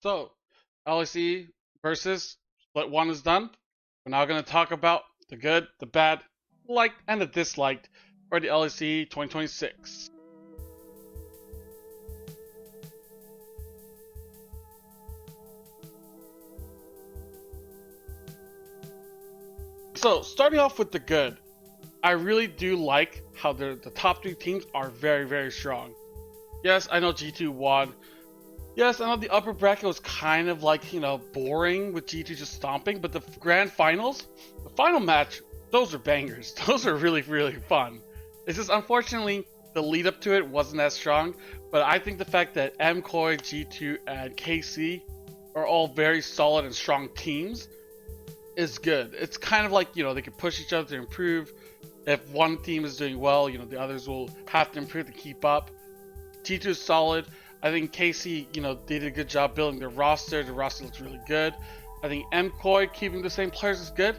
So, LEC versus Split 1 is done. We're now going to talk about the good, the bad, liked, and the disliked for the LEC 2026. So, starting off with the good, I really do like how the top three teams are very, very strong. Yes, I know G2 won. Yes, I know the upper bracket was kind of like, boring with G2 just stomping, but the grand finals, the final match, those are bangers. Those are really, really fun. It's just unfortunately the lead up to it wasn't as strong, but I think the fact that MKOI, G2, and KC are all very solid and strong teams is good. It's kind of like, they can push each other to improve. If one team is doing well, the others will have to improve to keep up. G2 is solid. I think KC, did a good job building their roster. The roster looks really good. I think MKOI keeping the same players is good.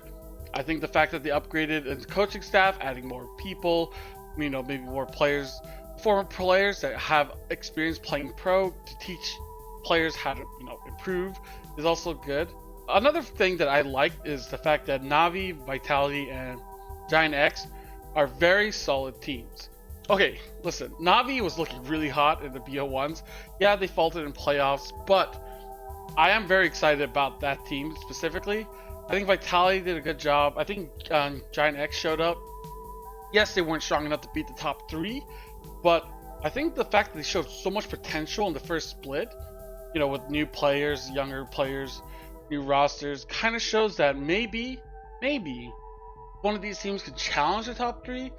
I think the fact that they upgraded the coaching staff, adding more people, maybe more players, former players that have experience playing pro to teach players how to, improve is also good. Another thing that I like is the fact that Navi, Vitality, and Giant X are very solid teams. Okay, listen, Navi was looking really hot in the BO1s. Yeah, they faltered in playoffs, but I am very excited about that team specifically. I think Vitality did a good job. I think Giant X showed up. Yes, they weren't strong enough to beat the top three, but I think the fact that they showed so much potential in the first split, with new players, younger players, new rosters, kind of shows that maybe one of these teams could challenge the top three.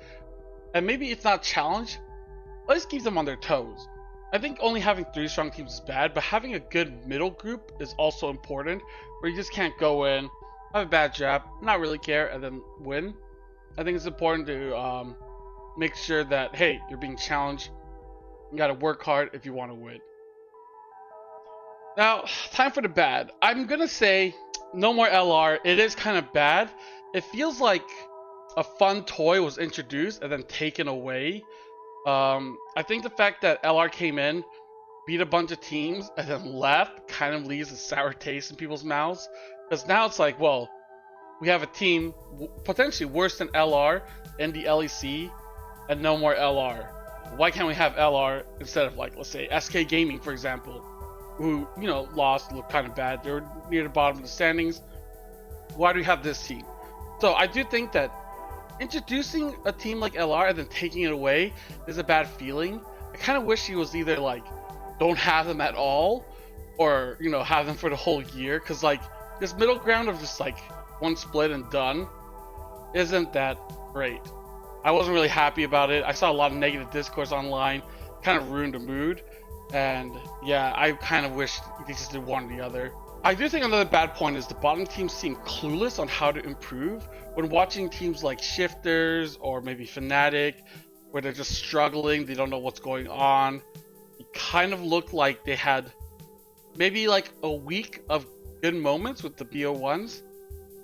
And maybe it's not challenge, at least keep them on their toes. I think only having three strong teams is bad, but having a good middle group is also important, where you just can't go in, have a bad jab, not really care, and then win. I think it's important to make sure that, hey, you're being challenged. You gotta work hard if you want to win. Now, time for the bad. I'm gonna say no more LR. It is kind of bad. It feels like a fun toy was introduced and then taken away. I think the fact that LR came in, beat a bunch of teams, and then left kind of leaves a sour taste in people's mouths. Because now it's like, well, we have a team potentially worse than LR in the LEC, and no more LR. Why can't we have LR instead of, like, let's say SK Gaming, for example, who, lost, looked kind of bad. They were near the bottom of the standings. Why do we have this team? So I do think that introducing a team like LR and then taking it away is a bad feeling. I kind of wish he was either like, don't have them at all, or have them for the whole year, because like this middle ground of just like one split and done isn't that great. I wasn't really happy about it. I saw a lot of negative discourse online, kind of ruined the mood, and yeah, I kind of wish they just did one or the other. I do think another bad point is the bottom teams seem clueless on how to improve. When watching teams like Shifters or maybe Fnatic, where they're just struggling, they don't know what's going on, it kind of looked like they had maybe like a week of good moments with the BO1s,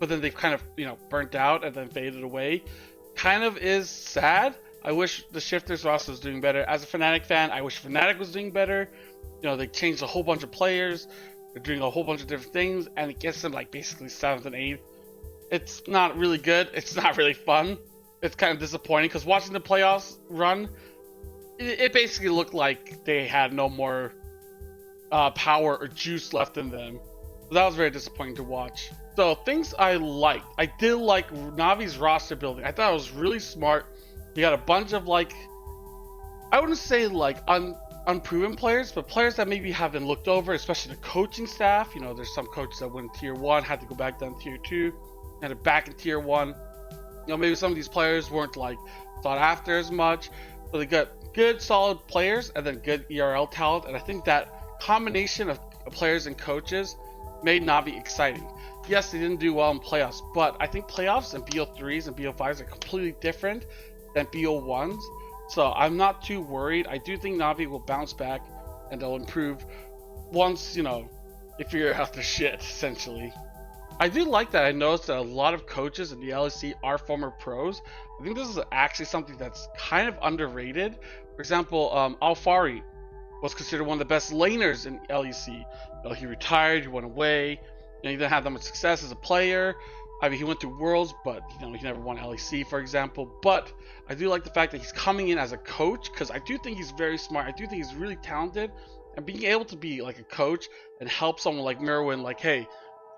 but then they've kind of, burnt out and then faded away. Kind of is sad. I wish the Shifters roster was doing better. As a Fnatic fan, I wish Fnatic was doing better. They changed a whole bunch of players. They're doing a whole bunch of different things, and it gets them like basically 7th and 8th. It's not really good. It's not really fun. It's kind of disappointing because watching the playoffs run, it basically looked like they had no more power or juice left in them. So that was very disappointing to watch. So things I liked. I did like Navi's roster building. I thought it was really smart. You got a bunch of like, I wouldn't say like unproven players, but players that maybe have been looked over, especially the coaching staff. There's some coaches that went tier 1, had to go back down tier 2, and they're back in tier 1. Maybe some of these players weren't like thought after as much, but they got good solid players and then good ERL talent, and I think that combination of players and coaches made Navi exciting. Yes, they didn't do well in playoffs, but I think playoffs and BO3s and BO5s are completely different than BO1s. So I'm not too worried. I do think Navi will bounce back and they'll improve once, they figure out their shit, essentially. I do like that I noticed that a lot of coaches in the LEC are former pros. I think this is actually something that's kind of underrated. For example, Alfari was considered one of the best laners in LEC. You know, he retired, he went away, he didn't have that much success as a player. I mean, he went through Worlds, but he never won LEC, for example. But I do like the fact that he's coming in as a coach, because I do think he's very smart. I do think he's really talented, and being able to be like a coach and help someone like Merwin, like, hey,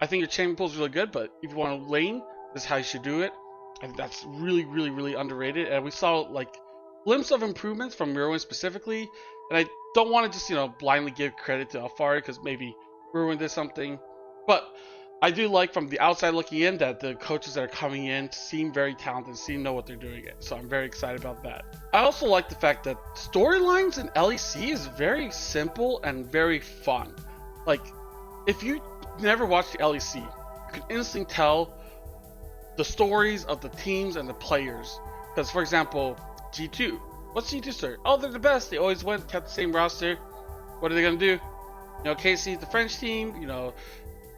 I think your champion pool is really good, but if you want to lane, this is how you should do it. I think that's really, really, really underrated. And we saw like glimpse of improvements from Merwin specifically. And I don't want to just blindly give credit to Alfari because maybe Merwin did something, but I do like from the outside looking in that the coaches that are coming in seem very talented, seem to know what they're doing. So I'm very excited about that. I also like the fact that storylines in LEC is very simple and very fun. Like, if you never watched the LEC, you can instantly tell the stories of the teams and the players. Because, for example, G2. What's G2 story? Oh, they're the best. They always went, kept the same roster. What are they going to do? KC, the French team,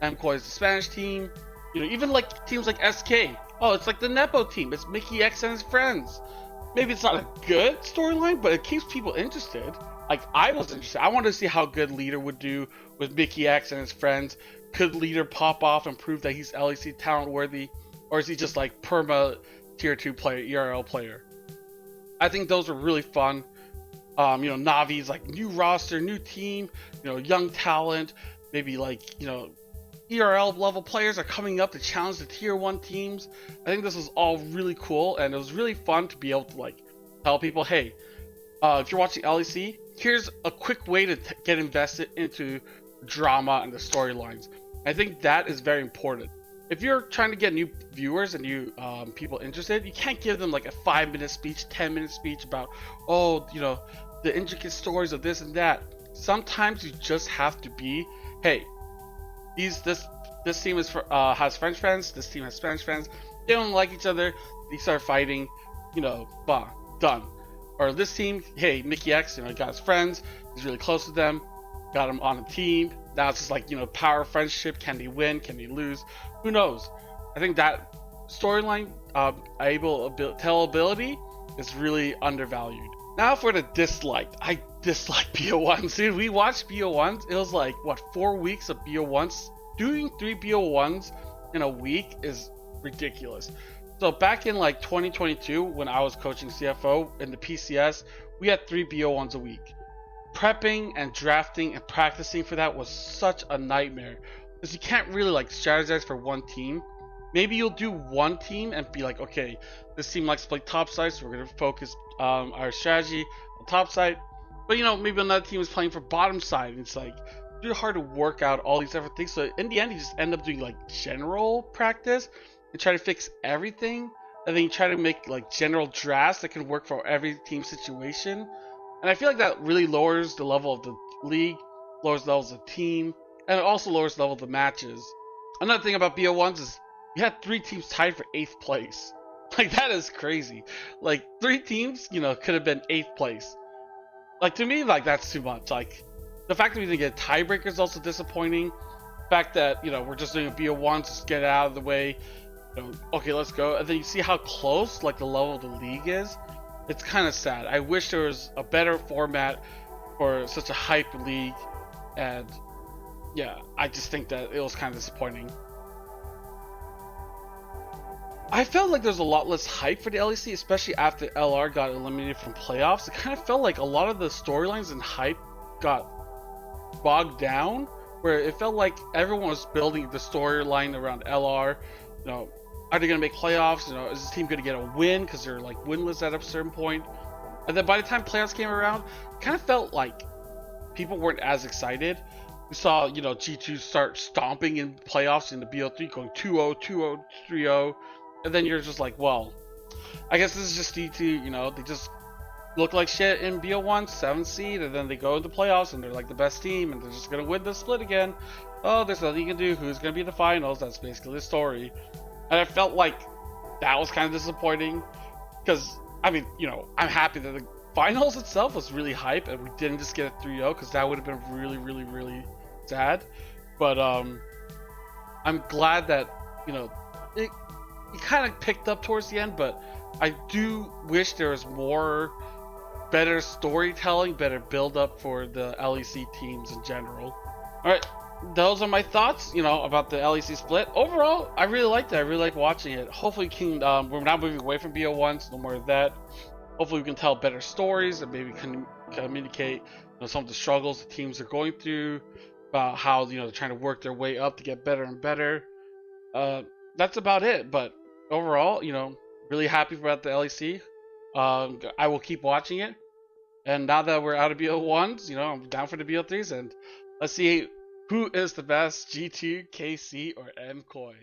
MCOY is the Spanish team. Even like teams like SK. Oh, it's like the Nepo team. It's Mickey X and his friends. Maybe it's not a good storyline, but it keeps people interested. Like, I was interested. I wanted to see how good Leader would do with Mickey X and his friends. Could Leader pop off and prove that he's LEC talent worthy? Or is he just like perma tier 2 player, ERL player? I think those are really fun. Navi's like new roster, new team, young talent, maybe like, ERL level players are coming up to challenge the tier 1 teams. I think this was all really cool, and it was really fun to be able to like tell people, hey, if you're watching LEC, here's a quick way to get invested into drama and the storylines. I think that is very important. If you're trying to get new viewers and new people interested, you can't give them like a 5-minute speech, 10-minute speech about, the intricate stories of this and that. Sometimes you just have to be, hey, this team has French friends, this team has Spanish friends, they don't like each other, they start fighting, done. Or this team, hey, Mickey X, got his friends, he's really close to them, got him on a team. Now it's just like, power friendship. Can they win? Can they lose? Who knows? I think that storyline, tellability is really undervalued. Now for the dislike. I dislike BO1s. Dude, we watched BO1s. It was like, 4 weeks of BO1s? Doing 3 BO1s in a week is ridiculous. So back in like 2022, when I was coaching CFO in the PCS, we had 3 BO1s a week. Prepping and drafting and practicing for that was such a nightmare, because you can't really like strategize for one team. Maybe you'll do one team and be like, okay, this team likes to play top side, so we're going to focus our strategy on top side. But maybe another team is playing for bottom side, and it's like really hard to work out all these different things. So in the end, you just end up doing like general practice and try to fix everything, and then you try to make like general drafts that can work for every team situation. And I feel like that really lowers the level of the league, lowers the levels of the team, and it also lowers the level of the matches. Another thing about BO1s is you had 3 teams tied for 8th place. Like, that is crazy. Like, 3 teams, could have been 8th place. Like, to me, like, that's too much. Like, the fact that we didn't get tiebreakers is also disappointing. The fact that, we're just doing a BO1 to just get it out of the way. Okay, let's go. And then you see how close, like, the level of the league is. It's kind of sad. I wish there was a better format for such a hype league, and yeah, I just think that it was kind of disappointing. I felt like there's a lot less hype for the LEC, especially after LR got eliminated from playoffs. It kind of felt like a lot of the storylines and hype got bogged down, where it felt like everyone was building the storyline around LR. Are they going to make playoffs? Is this team going to get a win because they're like winless at a certain point? And then by the time playoffs came around, it kind of felt like people weren't as excited. We saw, G2 start stomping in playoffs in the BO3, going 2-0, 2-0, 3-0. And then you're just like, well, I guess this is just D2, they just look like shit in BO1, 7th seed, and then they go into playoffs and they're like the best team and they're just going to win the split again. Oh, there's nothing you can do. Who's going to be in the finals? That's basically the story. And I felt like that was kind of disappointing, because, I'm happy that the finals itself was really hype and we didn't just get a 3-0, because that would have been really, really, really sad. But I'm glad that, it kind of picked up towards the end, but I do wish there was more better storytelling, better build up for the LEC teams in general. All right, those are my thoughts, about the LEC split. Overall, I really liked it. I really like watching it. Hopefully, we're now moving away from BO1s. No more of that. Hopefully, we can tell better stories and maybe communicate, some of the struggles the teams are going through, about how they're trying to work their way up to get better and better. That's about it. But overall, really happy about the LEC. I will keep watching it. And now that we're out of BO1s, I'm down for the BO3s, and let's see who is the best, G2, KC, or MKOI.